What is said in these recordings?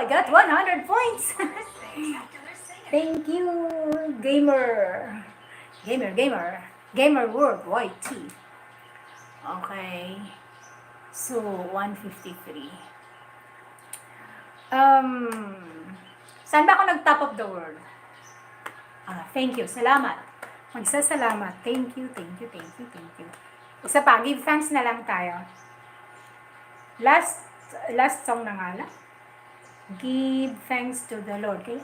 got 100 points. Thank you, gamer. Gamer World YT. Okay. So, 153. Saan ba ako nag-top of the world? Thank you. Salamat. Magsasalamat. Thank you. Isa pa, give thanks na lang tayo. Last song na nga lang. Give thanks to the Lord. Okay?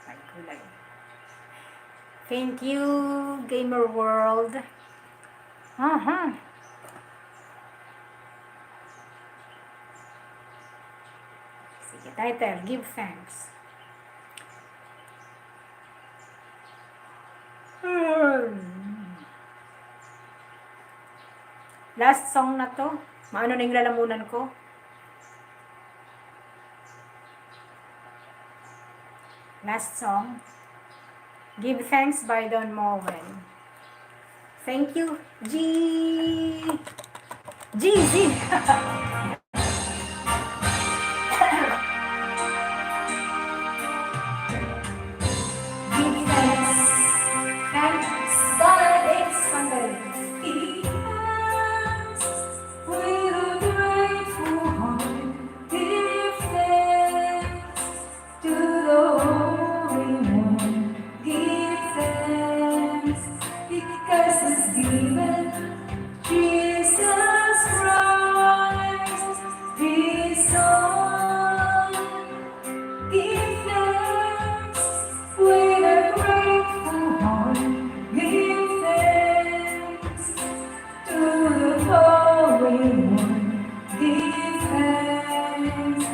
Ay, kulay. Thank you, Gamer World. Sige, title, give thanks. Last song na to. Maano na yung lalamunan ko? Last song. Give Thanks by Don Moen. Thank you, GZ. Give thanks. Thanks God is Sunday. Give thanks with a grateful heart. Give thanks to the Holy One. Give thanks because He's given Jesus Christ, His Son. Give thanks with a grateful heart. Give thanks to the Holy One. Give thanks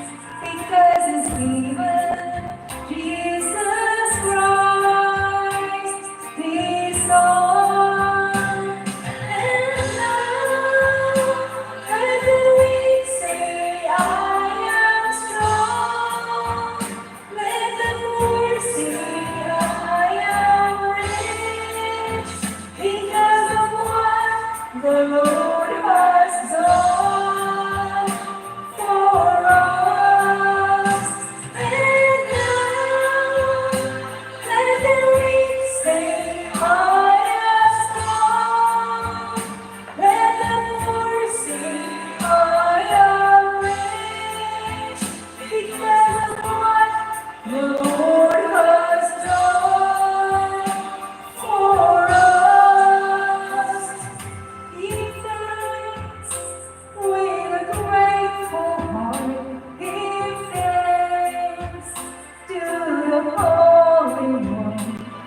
because He's given Jesus Christ, His Son. And now, let the weak say, I am strong. Let the poor say, I am rich, because of what the Lord has done for us. And now, let the weak say, I am strong. Let the poor say, I am rich, because of what the Lord has done for us. Give thanks with a grateful heart. Give thanks to the Holy One.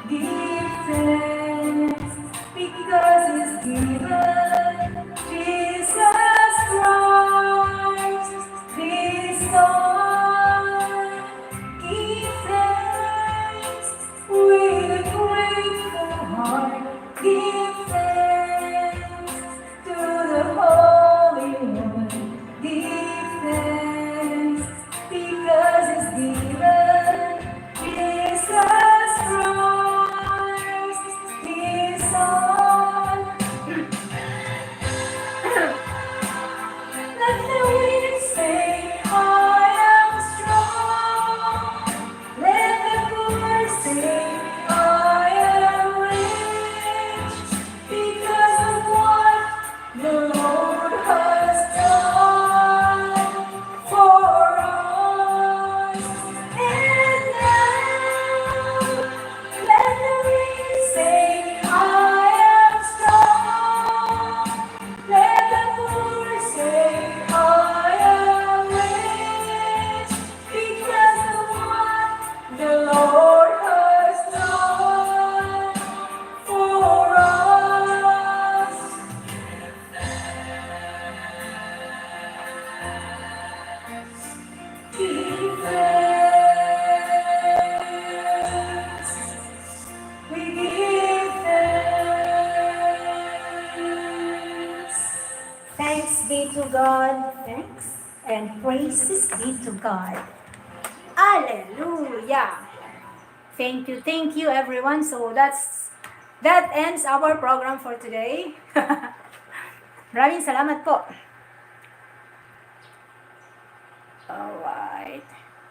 Give thanks because He's given Jesus Christ, His Son. Give thanks with a grateful heart. Give thanks to the Holy One. Give thanks because He's given Jesus Christ, His Son. Let the weak say, I am strong. Let the poor say, I am rich, because of what the Lord has done for us. And now, let the weak say, I am strong. Let the poor say, I am rich, because of what the Lord has done for us. Give thanks. We give thanks. Thanks be to God. Thanks and praises be to God. Hallelujah. Thank you everyone. So that ends our program for today. Maraming salamat po. Alright.